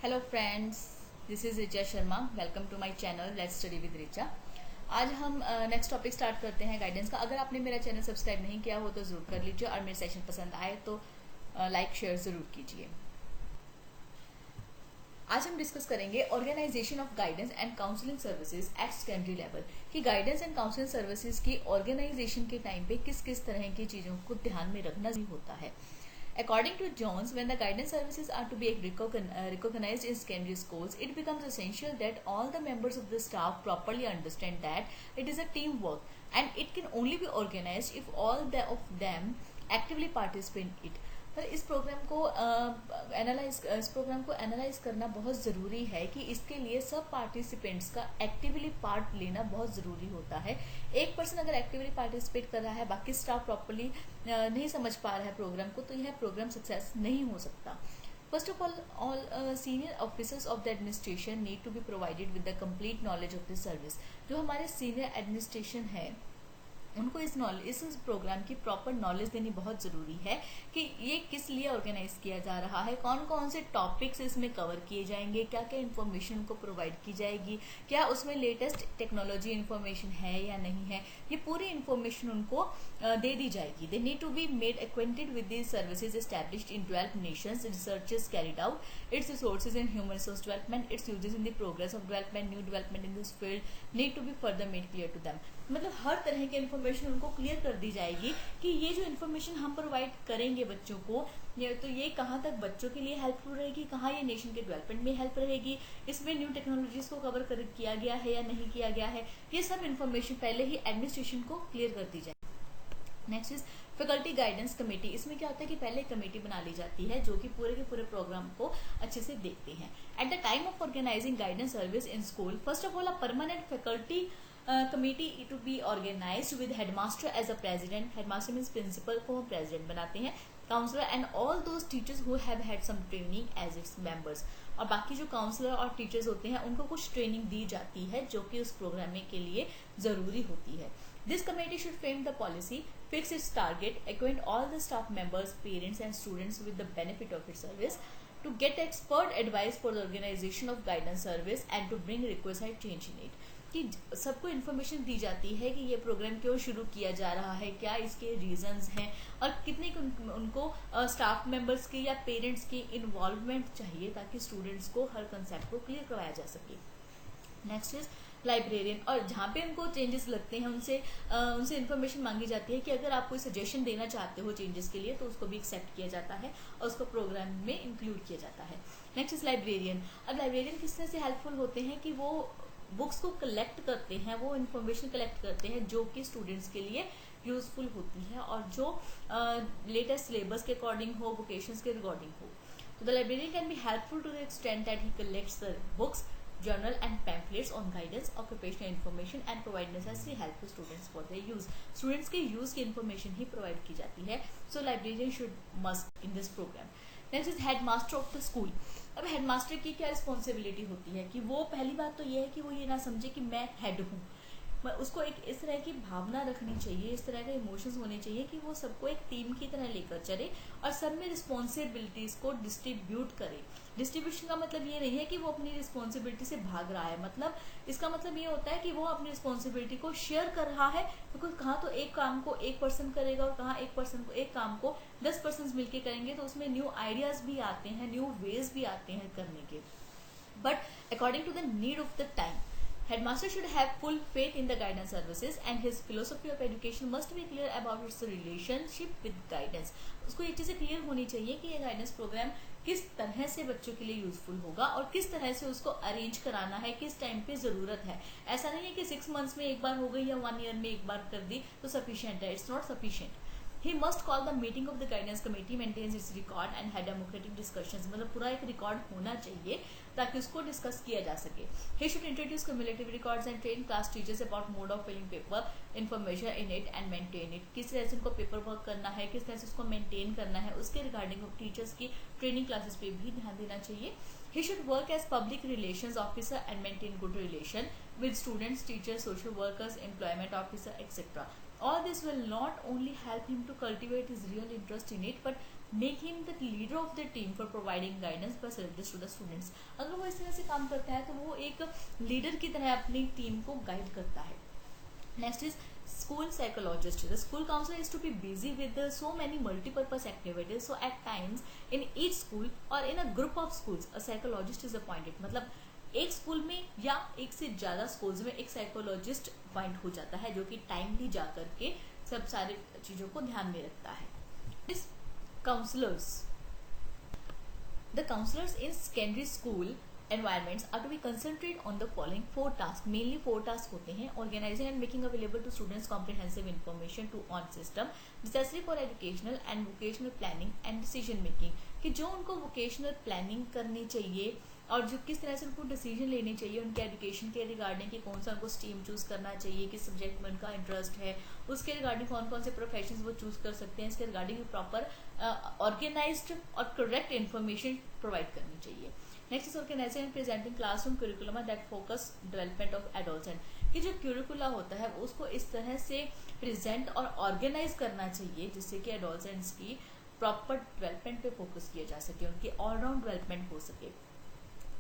Hello friends, this is Richa Sharma. Welcome to my channel let's study with Richa. आज हम next topic start करते हैं guidance का। अगर आपने मेरा चैनल सब्सक्राइब नहीं किया हो तो ज़रूर कर लीजिए और मेरे सेशन पसंद आए तो लाइक शेयर ज़रूर कीजिए। आज हम डिस्कस करेंगे organisation of guidance and counselling services at secondary level कि गाइडेंस एंड काउंसलिंग सर्विसेज की ऑर्गेनाइजेशन के टाइम पे किस किस तरह की चीज़ों को ध्यान में रखना जरूरी होता है। According to Jones, when the guidance services are to be recognized in secondary schools, it becomes essential that all the members of the staff properly understand that it is a teamwork and it can only be organized if all of them actively participate in it. पर इस programme को analyse करना बहुत ज़रूरी है कि इसके लिए सब पार्टिसिपेंट्स का एक्टिवली पार्ट लेना बहुत ज़रूरी होता है। एक पर्सन अगर एक्टिवली पार्टिसिपेट कर रहा है, बाकी स्टाफ प्रॉपर्ली नहीं समझ पा रहा है प्रोग्राम को, तो यह प्रोग्राम सक्सेस नहीं हो सकता। First of all senior officers of the administration need to be provided with the complete knowledge of this service. जो हमारे सीनियर एडमिनिस्ट्रेशन है उनको इस प्रोग्राम की प्रॉपर नॉलेज देनी बहुत ज़रूरी है कि ये किस लिए ऑर्गेनाइज किया जा रहा है, कौन कौन से टॉपिक्स इसमें कवर किए जाएंगे, क्या क्या इन्फॉर्मेशन उनको प्रोवाइड की जाएगी, क्या उसमें लेटेस्ट टेक्नोलॉजी इन्फॉर्मेशन है या नहीं है, ये पूरी इन्फॉर्मेशन उनको दे दी जाएगी। They need to be made acquainted with these services established in 12 nations, researches carried out, its resources in human resource development, its uses in the progress of development, new development in this field need to be further made clear to them. मतलब हर तरह की information उनको clear कर दी जाएगी कि ये जो इन्फॉर्मेशन हम प्रोवाइड करेंगे बच्चों को, तो ये कहाँ तक बच्चों के लिए हेल्पफुल रहेगी, कहाँ ये नेशन के डेवलपमेंट में हेल्प रहेगी, इसमें न्यू टेक्नोलॉजीज को कवर किया गया है या नहीं किया गया है, ये सब इन्फॉर्मेशन पहले ही एडमिनिस्ट्रेशन को क्लियर कर दी जाए। Next is faculty guidance committee. इसमें क्या होता है कि पहले कमेटी बना ली जाती है जो कि पूरे के पूरे प्रोग्राम को अच्छे से देखते हैं। At the time of organising guidance service in school, first of all a permanent faculty committee to be organised with headmaster as a president. Headmaster means principal को हम प्रेसिडेंट बनाते हैं, counsellor and all those teachers who have had some training as its members. और बाकी जो counsellor और teachers होते हैं उनको कुछ ट्रेनिंग दी जाती है जो कि उस प्रोग्राम के लिए जरूरी होती है। This committee should frame the policy, fix its target, acquaint all the staff members, parents and students with the benefit of its service, to get expert advice for the organization of guidance service and to bring requisite change in it। कि सबको information दी जाती है कि ये programme क्यों शुरू किया जा रहा है, क्या इसके रीजंस हैं और कितने उनको स्टाफ मेंबर्स की या पेरेंट्स की इन्वॉल्वमेंट चाहिए ताकि स्टूडेंट्स को हर कंसेप्ट को क्लियर करवाया जा सके। Next is librarian. और जहाँ पे उनको चेंजेस लगते हैं उनसे इन्फॉर्मेशन मांगी जाती है कि अगर आप कोई सजेशन देना चाहते हो चेंजेस के लिए तो उसको भी एक्सेप्ट किया जाता है और उसको प्रोग्राम में इंक्लूड किया जाता है। Next is librarian. अब लाइब्रेरियन किस तरह से हेल्पफुल होते हैं कि वो बुक्स को कलेक्ट करते हैं, वो इन्फॉर्मेशन कलेक्ट करते हैं जो कि स्टूडेंट्स के लिए यूजफुल होती है और जो लेटेस्ट सिलेबस के अकॉर्डिंग हो, वोकेशंस के अकॉर्डिंग हो। तो the librarian can be helpful to the extent that he collects the books, journal and pamphlets on guidance, occupational information and provide necessary help to students for their use। students के use की information ही provide की जाती है। so librarian should must in this program। next is headmaster of the school। अब headmaster की क्या responsibility होती है कि वो पहली बात तो ये है कि वो ये ना समझे कि मैं हेड हूँ, उसको एक इस तरह की भावना रखनी चाहिए, इस तरह के इमोशंस होने चाहिए कि वो सबको एक टीम की तरह लेकर चले और सब में रिस्पॉन्सिबिलिटीज को डिस्ट्रीब्यूट करे। डिस्ट्रीब्यूशन का मतलब ये नहीं है कि वो अपनी रिस्पॉन्सिबिलिटी से भाग रहा है, मतलब इसका मतलब ये होता है कि वो अपनी रिस्पॉन्सिबिलिटी को शेयर कर रहा है, बिकॉज कहाँ तो एक काम को एक पर्सन करेगा और कहाँ एक काम को 10 पर्सन मिलकर करेंगे, तो उसमें न्यू आइडियाज भी आते हैं, न्यू वेज भी आते हैं करने के। But according to the need of the time, headmaster should have full faith in the guidance services and his philosophy of education must be clear about its relationship with guidance। उसको ये चीज़ें clear होनी चाहिए कि ये guidance programme किस तरह से बच्चों के लिए यूजफुल होगा और किस तरह से उसको अरेंज कराना है, किस टाइम पे ज़रूरत है। ऐसा नहीं है कि 6 मंथ्स में एक बार हो गई या 1 ईयर में एक बार कर दी तो सफिशिएंट है, it's not sufficient. He must call the meeting of the guidance committee, maintains its record and had democratic discussions। मतलब पूरा एक रिकॉर्ड होना चाहिए ताकि उसको डिस्कस किया जा सके। He should introduce cumulative records and train class teachers about mode of filling paper, information in it and maintain it। किस तरह से उनको पेपर वर्क करना है, किस तरह से उसको मेंटेन करना है, उसके रिगार्डिंग टीचर्स की ट्रेनिंग क्लासेस पे भी ध्यान देना चाहिए। He should work as public relations officer and maintain good relation with students, teachers, social workers, employment officer, etc। All this will not only help him to cultivate his real interest in it, but make him the leader of the team for providing guidance facilities to the students. अगर वो इस तरह से काम करता है तो वो एक लीडर की तरह अपनी टीम को गाइड करता है। Next is school psychologist. The school counselor is to be busy with so many multi-purpose activities. So at times in each school or in a group of schools, a psychologist is appointed. मतलब एक school में या एक से ज्यादा schools में एक psychologist appoint हो जाता है जो कि टाइमली जा करके सब सारी चीजों को ध्यान में रखता है। इस counsellors, the counsellors in secondary school environments are to be concentrate on the following 4 tasks. Mainly 4 tasks होते हैं: organizing and making available to students comprehensive information to on system necessary for educational and vocational planning and decision making, कि जो उनको vocational planning करनी चाहिए और जो किस तरह से उनको डिसीजन लेने चाहिए उनके एजुकेशन के रिगार्डिंग कि कौन सा उनको स्ट्रीम चूज करना चाहिए, किस सब्जेक्ट में उनका इंटरेस्ट है, उसके रिगार्डिंग कौन कौन से प्रोफेशंस वो चूज कर सकते हैं, इसके रिगार्डिंग प्रॉपर ऑर्गेनाइज्ड और करेक्ट इन्फॉर्मेशन प्रोवाइड करनी चाहिए। Next is organising and presenting classroom curriculum that focus development of adolescent, कि जो क्यूरिकुला होता है उसको इस तरह से प्रेजेंट और ऑर्गेनाइज करना चाहिए जिससे कि एडोलसेंट्स की प्रॉपर डेवलपमेंट पे फोकस किया जा सके, उनकी ऑलराउंड डेवलपमेंट हो सके।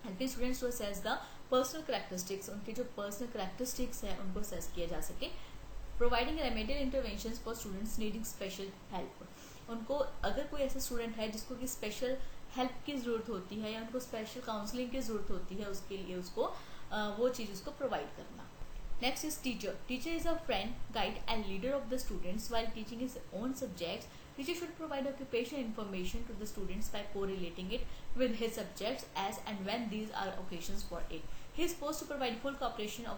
Helping students to assess the personal characteristics, उनके जो पर्सनल कैरेक्टरिस्टिक्स है उनको असेस किया जा सके। Providing remedial interventions for students needing special help, उनको अगर कोई ऐसा स्टूडेंट है जिसको कि स्पेशल हेल्प की जरूरत होती है या उनको स्पेशल काउंसलिंग की जरूरत होती है उसके लिए उसको वो चीज उसको प्रोवाइड करना। Next is teacher. Teacher is a friend, guide and leader of the students while teaching his own subjects. Teacher should provide occupational information to the students by correlating it with his subjects as and when these are occasions for it. He is supposed to provide full cooperation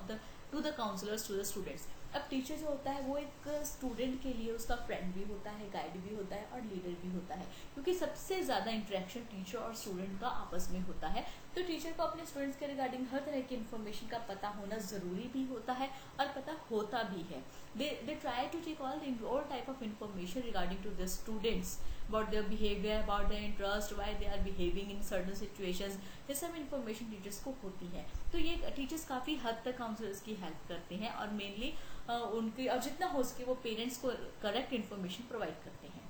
to the counselors to the students. अब teacher जो होता है वो एक student के लिए उसका friend भी होता है, गाइड भी होता है और लीडर भी होता है, क्योंकि सबसे ज़्यादा इंटरेक्शन टीचर और स्टूडेंट का आपस में होता है। तो टीचर को अपने स्टूडेंट्स के रिगार्डिंग हर तरह की इन्फॉर्मेशन का पता होना ज़रूरी भी होता है और पता होता भी है। They try to take all type of information regarding to the students, about their behavior, about their interest, why they are behaving in certain situations, ये सब इंफॉर्मेशन टीचर्स को होती है। तो ये टीचर्स काफ़ी हद तक काउंसलर्स की हेल्प करते हैं और मेनली उनकी और जितना हो सके वो पेरेंट्स को करेक्ट इन्फॉर्मेशन प्रोवाइड करते हैं।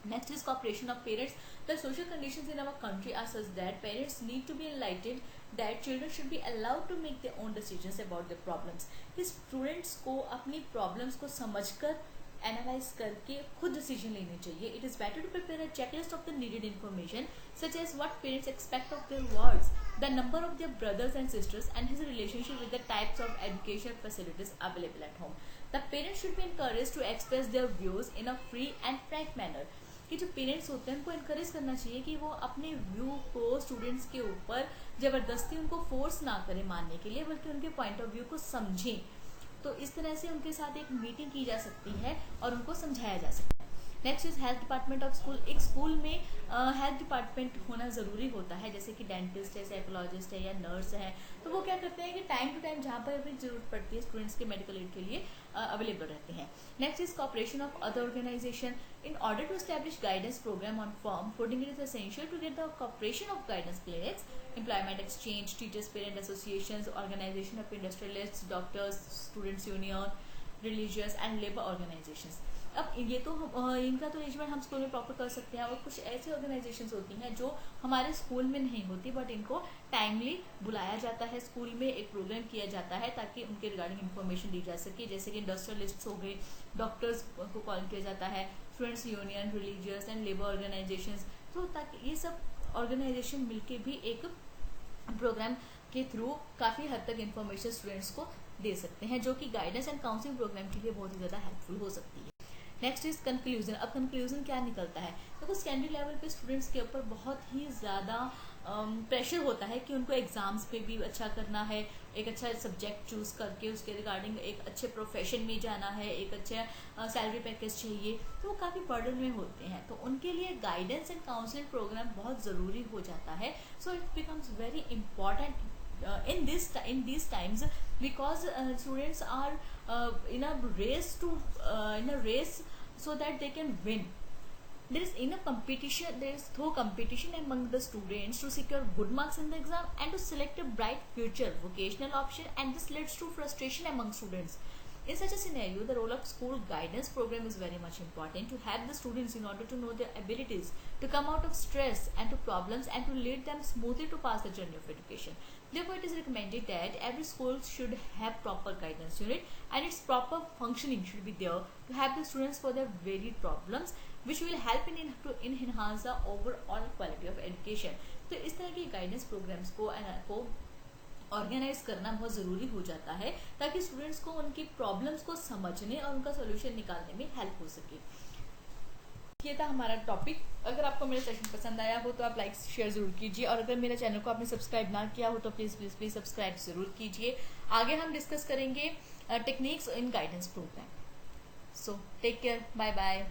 Next is cooperation of parents. The social conditions in our country are such that parents need to be enlightened that children should be allowed to make their own decisions about their problems. कि students को अपनी problems को समझकर analyse करके खुद decision लेने चाहिए। It is better to prepare a checklist of the needed information such as what parents expect of their words, the number of their brothers and sisters and his relationship with the types of education facilities available at home. The parents should be encourage to express their views in a free and frank manner, कि जो parents होते हैं उनको encourage करना चाहिए कि वो अपने व्यू को स्टूडेंट्स के ऊपर जबरदस्ती उनको फोर्स ना करें मानने के लिए, बल्कि उनके पॉइंट ऑफ व्यू को समझें। तो इस तरह से उनके साथ एक मीटिंग की जा सकती है और उनको समझाया जा सकता है। Next is health department of school. एक स्कूल में हेल्थ डिपार्टमेंट होना ज़रूरी होता है, जैसे कि डेंटिस्ट है, साइकोलॉजिस्ट है या नर्स है। तो वो क्या करते हैं कि टाइम टू टाइम जहाँ पर भी जरूरत पड़ती है स्टूडेंट्स के मेडिकल एड के लिए अवेलेबल रहते हैं। Next is cooperation of other organisation. In order to establish guidance programme on firm footing, it is essential to get the cooperation of guidance clinics, employment exchange, teachers parent associations, organization of industrialists, doctors, students union, religious and labor organizations। अब ये तो इनका तो arrangement हम school में proper कर सकते हैं और कुछ ऐसी ऑर्गेनाइजेशंस होती हैं जो हमारे स्कूल में नहीं होती बट इनको टाइमली बुलाया जाता है, स्कूल में एक प्रोग्राम किया जाता है ताकि उनके रिगार्डिंग इन्फॉर्मेशन दी जा सके, जैसे कि इंडस्ट्रियलिस्ट्स हो गए, डॉक्टर्स को कॉल किया जाता है, students union, religious and labour organisations. तो ताकि ये सब ऑर्गेनाइजेशन मिलके भी एक प्रोग्राम के थ्रू काफ़ी हद तक इन्फॉर्मेशन स्टूडेंट्स को दे सकते हैं, जो कि गाइडेंस एंड काउंसलिंग प्रोग्राम के लिए बहुत ही ज़्यादा हेल्पफुल हो सकती है। Next is conclusion. अब कंक्लूजन क्या निकलता है? देखो सेकेंडरी लेवल पे स्टूडेंट्स के ऊपर बहुत ही ज़्यादा प्रेशर होता है कि उनको एग्जाम्स पे भी अच्छा करना है, एक अच्छा सब्जेक्ट चूज करके उसके रिगार्डिंग एक अच्छे प्रोफेशन में जाना है, एक अच्छा सैलरी पैकेज चाहिए, तो वो काफ़ी बर्डन में होते हैं। तो उनके लिए गाइडेंस एंड काउंसलिंग प्रोग्राम बहुत ज़रूरी हो जाता है। So it becomes very important in these times because students are in a race so that they can win. There is thorough competition among the students to secure good marks in the exam and to select a bright future vocational option, and this leads to frustration among students. In such a scenario, the role of school guidance program is very much important to help the students in order to know their abilities, to come out of stress and to problems, and to lead them smoothly to pass the journey of education. Therefore, it is recommended that every school should have proper guidance unit, and its proper functioning should be there to help the students for their varied problems, which will help to enhance the overall quality of education. तो इस तरह की guidance programmes को organise करना बहुत ज़रूरी हो जाता है, ताकि स्टूडेंट्स को उनकी प्रॉब्लम्स को समझने और उनका सोल्यूशन निकालने में हेल्प हो सके। ये था हमारा टॉपिक। अगर आपको मेरा सेशन पसंद आया हो तो आप लाइक शेयर जरूर कीजिए, और अगर मेरे चैनल को आपने सब्सक्राइब ना किया हो तो प्लीज़ प्लीज़ प्लीज़ सब्सक्राइब जरूर कीजिए। आगे हम डिस्कस करेंगे techniques in guidance programme. So take care, bye bye.